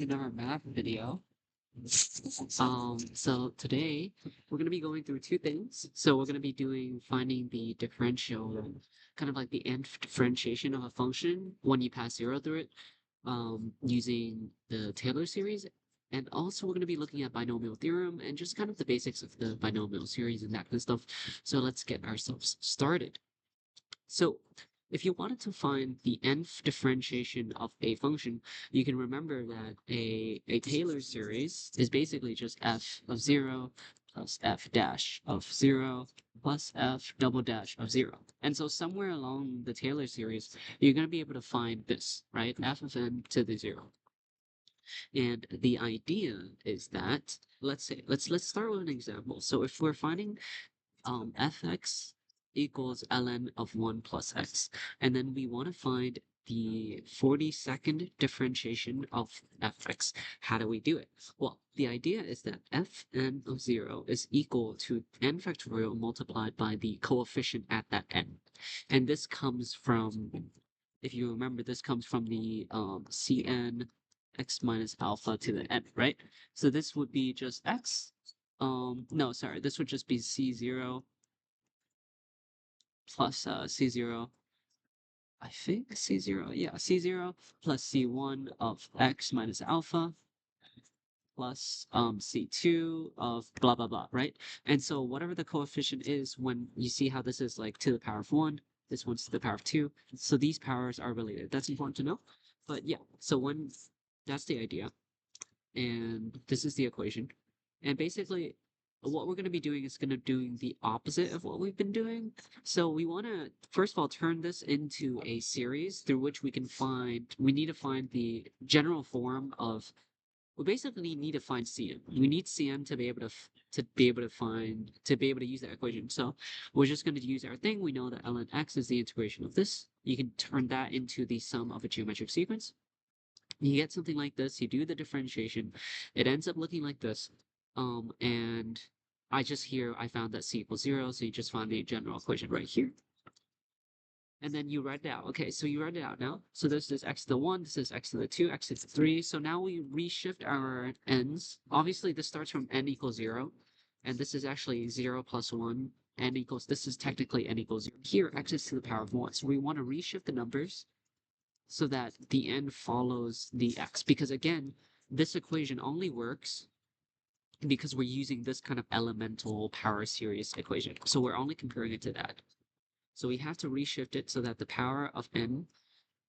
to another math video. So today we're gonna be going through two things. So we're gonna be doing finding the differential, kind of like the nth differentiation of a function when you pass zero through it, using the Taylor series. And also we're gonna be looking at binomial theorem and just kind of the basics of the binomial series and that kind of stuff. So let's get ourselves started. So if you wanted to find the nth differentiation of a function, you can remember that a Taylor series is basically just f of 0 plus f dash of 0 plus f double dash of 0. And so somewhere along the Taylor series, you're going to be able to find this, right? F of n to the 0. And the idea is that, let's start with an example. So if we're finding fx equals ln of 1 plus x. And then we want to find the 42nd differentiation of fx. How do we do it? Well, the idea is that fn of 0 is equal to n factorial multiplied by the coefficient at that n. And this comes from, if you remember, this comes from the cn x minus alpha to the n, right? So this would be just x. No, sorry, this would just be c0 plus c0, I think c0, yeah, c0 plus c1 of x minus alpha plus c2 of blah blah blah, right? And so whatever the coefficient is, when you see how this is like to the power of 1, this one's to the power of 2, so these powers are related. That's important to know. But yeah, so when that's the idea, and this is the equation. And basically, what we're going to be doing is going to doing the opposite of what we've been doing. So we want to, first of all, turn this into a series through which we need to find the general form of, we basically need to find Cn. We need Cn to be able to be able to use that equation. So we're just going to use our thing. We know that ln x is the integration of this. You can turn that into the sum of a geometric sequence. You get something like this, you do the differentiation, it ends up looking like this. And I found that c equals 0, so you just find the general equation right here. And then you write it out. Okay, so you write it out now. So this is x to the 1, this is x to the 2, x to the 3. So now we reshift our n's. Obviously, this starts from n equals 0, and this is actually 0 plus 1. This is technically n equals 0. Here, x is to the power of 1. So we want to reshift the numbers so that the n follows the x. Because again, this equation only works because we're using this kind of elemental power series equation. So we're only comparing it to that. So we have to reshift it so that the power of n,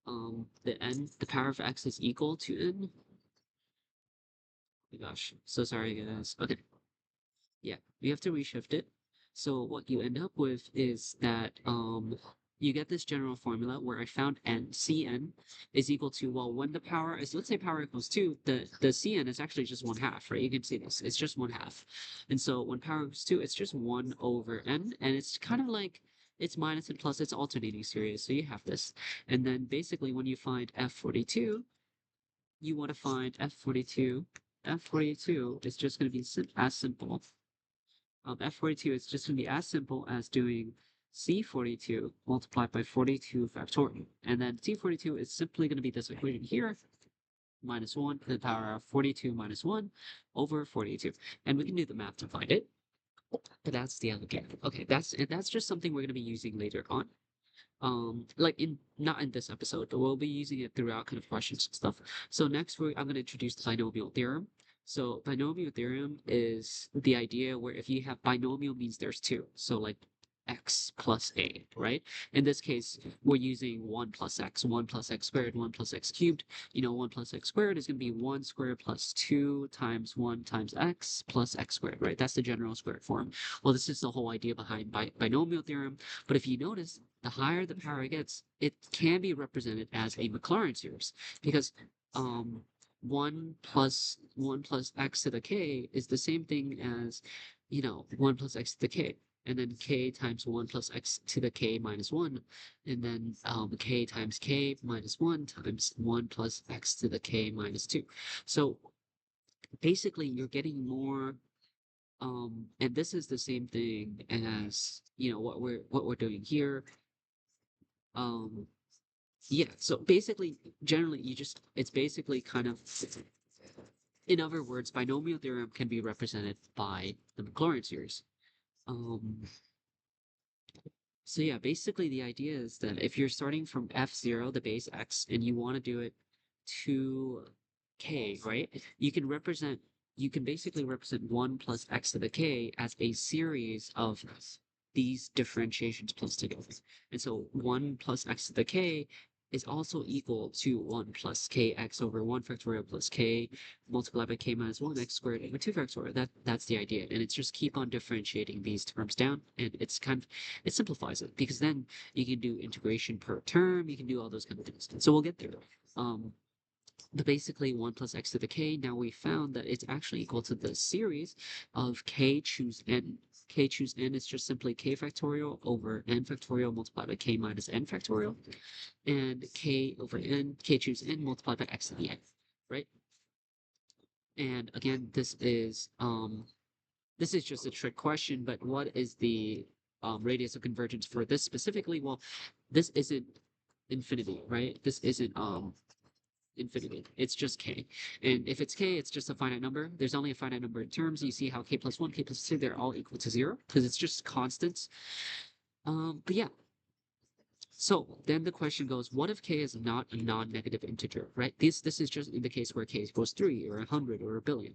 the power of x is equal to n. Oh my gosh, so sorry guys. Okay, yeah, we have to reshift it. So what you end up with is that you get this general formula where I found n, Cn is equal to, well, when the power is, let's say power equals 2, the Cn is actually just 1/2, right? You can see this, it's just 1/2. And so when power equals 2, it's just 1 over n, and it's kind of like, it's minus and plus, it's alternating series, so you have this. And then basically when you find f42, you want to find f42. F42 is just going to be as simple f42 is just going to be as simple as doing c42 multiplied by 42 factorial. And then c42 is simply going to be this equation here, minus 1 to the power of 42 minus 1 over 42. And we can do the math to find it. But that's the algorithm. Okay, that's just something we're going to be using later on. Not in this episode, but we'll be using it throughout kind of questions and stuff. So next I'm going to introduce the binomial theorem. So binomial theorem is the idea where if you have binomial means there's two. So like x plus a, right? In this case, we're using 1 plus x, 1 plus x squared, 1 plus x cubed. 1 plus x squared is going to be 1 squared plus 2 times 1 times x plus x squared, right? That's the general squared form. Well, this is the whole idea behind binomial theorem. But if you notice, the higher the power gets, it can be represented as a Maclaurin series because 1 plus x to the k is the same thing as 1 plus x to the k, and then k times 1 plus x to the k minus 1, and then k times k minus 1 times 1 plus x to the k minus 2. So basically you're getting more, and this is the same thing as what we're doing here. Yeah, so basically, generally, it's basically kind of In other words, binomial theorem can be represented by the Maclaurin series. Um, so yeah, basically the idea is that if you're starting from f0, the base x, and you want to do it to k, right? You can basically represent 1 plus x to the k as a series of these differentiations plus together. And so 1 plus x to the k is also equal to 1 plus kx over 1 factorial plus k multiplied by k minus 1 x squared over 2 factorial. That's the idea. And it's just keep on differentiating these terms down, and it simplifies it, because then you can do integration per term, you can do all those kind of things. So we'll get there. But basically 1 plus x to the k, now we found that it's actually equal to the series of k choose n. K choose n is just simply k factorial over n factorial multiplied by k minus n factorial, and k over n, k choose n multiplied by x to the n, right? And again, this is just a trick question, but what is the radius of convergence for this specifically? Well, this isn't infinity, right? This isn't infinity. It's just k. And if it's k, it's just a finite number. There's only a finite number of terms. You see how k plus 1, k plus 2, they're all equal to 0 because it's just constants. But yeah. So then the question goes, what if k is not a non-negative integer, right? This is just in the case where k equals 3 or 100 or a billion.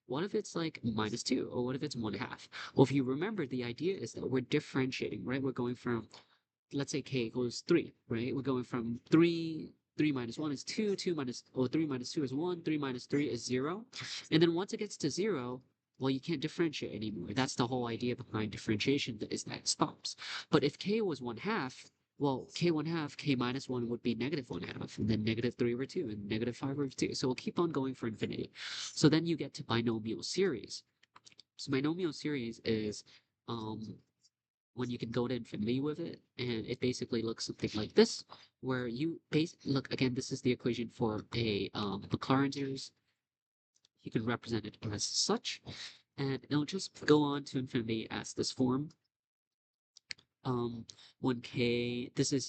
What if it's like -2, or what if it's 1/2? Well, if you remember, the idea is that we're differentiating, right? We're going from, let's say k equals 3, right? We're going from 3 minus 1 is 2, 3 minus 2 is 1, 3 minus 3 is 0. And then once it gets to 0, well, you can't differentiate anymore. That's the whole idea behind differentiation, is that it stops. But if k was 1/2, well, k 1/2, k minus 1 would be negative 1/2, and then negative 3 over 2, and negative 5 over 2. So we'll keep on going for infinity. So then you get to binomial series. So binomial series is when you can go to infinity with it, and it basically looks something like this, where you look again. This is the equation for a Maclaurin series. You can represent it as such, and it'll just go on to infinity as this form. When k, this is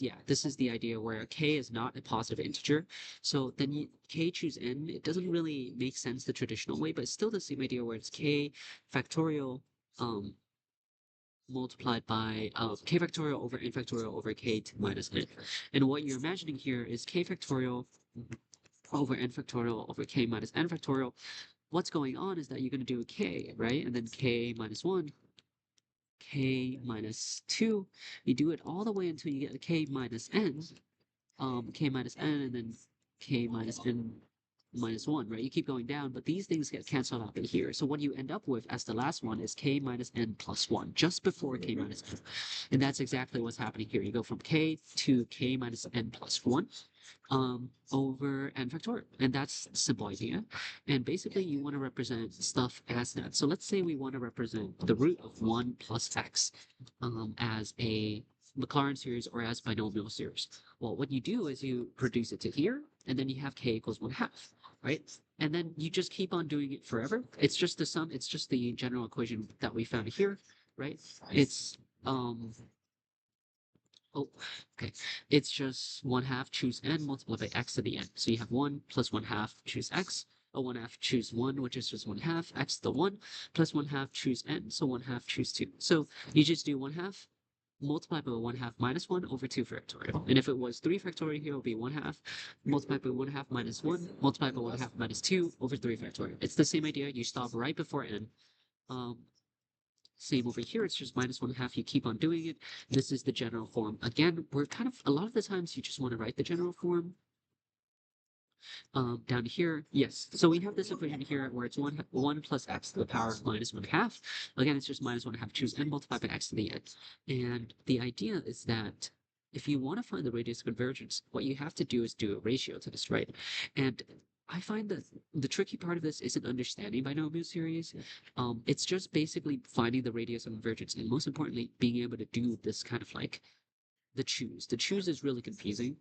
the idea where k is not a positive integer. So then k choose n. It doesn't really make sense the traditional way, but it's still the same idea where it's k factorial multiplied by k factorial over n factorial over k minus n. And what you're imagining here is k factorial over n factorial over k minus n factorial. What's going on is that you're going to do k, right? And then k minus 1, k minus 2. You do it all the way until you get k minus n, and then k minus n minus 1, right? You keep going down, but these things get canceled out in here. So what you end up with as the last one is k minus n plus 1, just before k minus n. And that's exactly what's happening here. You go from k to k minus n plus 1 over n factorial. And that's the simple idea. And basically, you want to represent stuff as that. So let's say we want to represent the root of 1 plus x as a Maclaurin series or as binomial series. Well, what you do is you reduce it to here, and then you have k equals 1/2, right? And then you just keep on doing it forever. It's just the sum. It's just the general equation that we found here, right? It's oh, okay. It's just 1/2 choose n multiplied by x to the n. So you have 1 plus 1/2 choose x, or 1/2 choose 1, which is just 1/2 x to the 1, plus 1/2 choose n, so 1/2 choose 2. So you just do 1/2 multiplied by 1/2 minus 1 over 2 factorial. And if it was 3 factorial here, it would be 1/2 multiplied by 1/2 minus 1 multiplied by 1/2 minus 2 over 3 factorial. It's the same idea. You stop right before n. Same over here, it's just minus 1/2. You keep on doing it. This is the general form. Again, we're kind of, a lot of the times you just want to write the general form. Down here, yes. So we have this equation here where it's 1 plus x to the power of minus 1/2. Again, it's just minus 1/2 choose n multiplied by x to the n. And the idea is that if you want to find the radius of convergence, what you have to do is do a ratio to this, right? And I find that the tricky part of this isn't understanding binomial series. It's just basically finding the radius of convergence, and most importantly, being able to do this kind of like the choose. The choose is really confusing,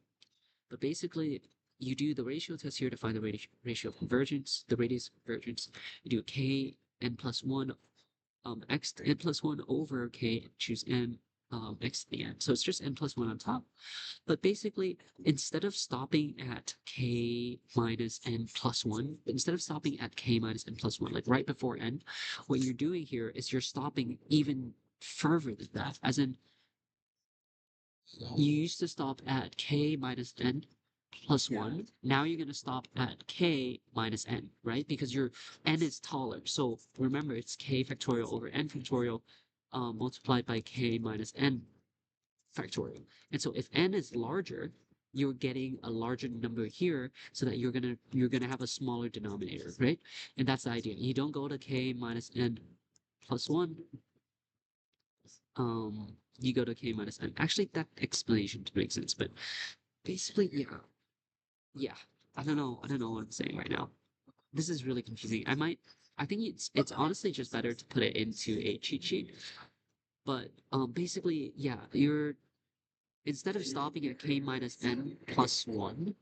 but basically you do the ratio test here to find the ratio of convergence, the radius of convergence. You do k n plus 1 x n plus 1 over k choose n x to the n. So it's just n plus 1 on top. But basically, instead of stopping at k minus n plus 1, instead of stopping at k minus n plus 1, like right before n, what you're doing here is you're stopping even further than that. As in, you used to stop at k minus n plus 1. Now you're going to stop at k minus n, right? Because your n is taller. So remember, it's k factorial over n factorial multiplied by k minus n factorial. And so if n is larger, you're getting a larger number here so that you're gonna have a smaller denominator, right? And that's the idea. You don't go to k minus n plus 1. You go to k minus n. Actually, that explanation makes sense, but basically, yeah. I don't know what I'm saying right now. This is really confusing. I think it's honestly just better to put it into a cheat sheet. But basically, yeah, you're instead of stopping at k minus n plus 1,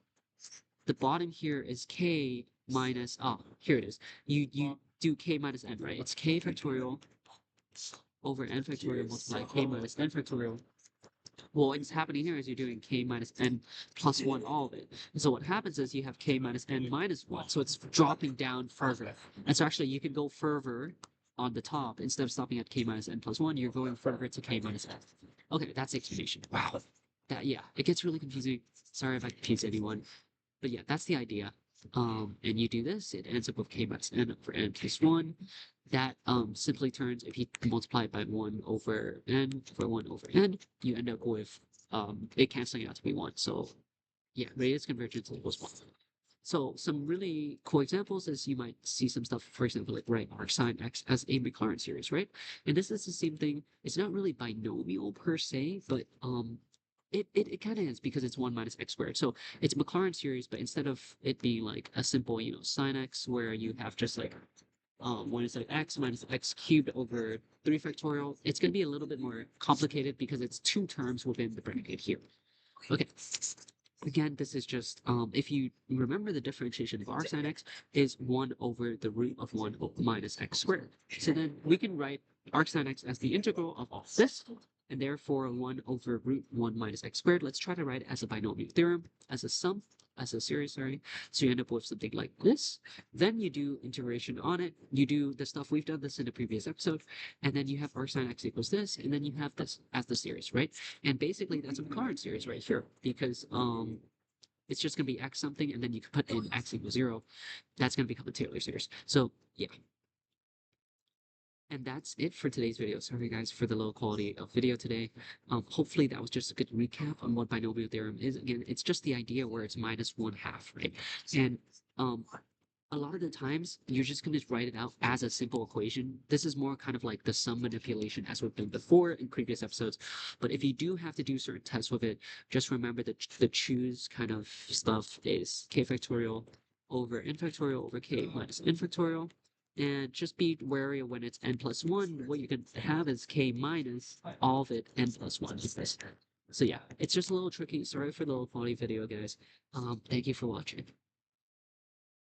the bottom here is k minus, here it is. You do k minus n, right? It's k factorial over n factorial multiplied k minus n factorial. Well, what's happening here is you're doing k minus n plus 1, all of it. And so what happens is you have k minus n minus 1. So it's dropping down further. And so actually you can go further on the top. Instead of stopping at k minus n plus 1, you're going further to k minus n. Okay, that's the explanation. Wow. Yeah, it gets really confusing. Sorry if I confused anyone. But yeah, that's the idea. And you do this, it ends up with k minus n over n plus 1. That simply turns, if you multiply it by 1 over n over 1 over n, you end up with it canceling out to be 1. So yeah, radius convergence equals 1. So some really cool examples is you might see some stuff, for example, like write arc sine x as a Maclaurin series, right? And this is the same thing. It's not really binomial per se, but it kind of is because it's 1 minus x squared. So it's Maclaurin series, but instead of it being like a simple, sine x where you have just like when it's like x minus x cubed over 3 factorial, it's going to be a little bit more complicated because it's 2 terms within the bracket here. Okay. Again, this is just, if you remember, the differentiation of arc sine x is 1 over the root of 1 minus x squared. So then we can write arc sine x as the integral of all this, and therefore 1 over root 1 minus x squared. Let's try to write it as a binomial theorem, as a sum, as a series, sorry. So you end up with something like this. Then you do integration on it. You do the stuff, we've done this in the previous episode, and then you have arc sine x equals this, and then you have this as the series, right? And basically that's a Maclaurin series right here, because it's just gonna be x something, and then you can put in x equals 0. That's gonna become a Taylor series. So yeah. And that's it for today's video. Sorry guys for the low quality of video today. Hopefully that was just a good recap on what binomial theorem is. Again, it's just the idea where it's minus 1/2, right? And a lot of the times you're just going to write it out as a simple equation. This is more kind of like the sum manipulation as we've done before in previous episodes. But if you do have to do certain tests with it, just remember that the choose kind of stuff is k factorial over n factorial over k minus n factorial. And just be wary when it's n plus 1, what you can have is k minus all of it n plus 1. So yeah, it's just a little tricky. Sorry for the low quality video, guys. Thank you for watching.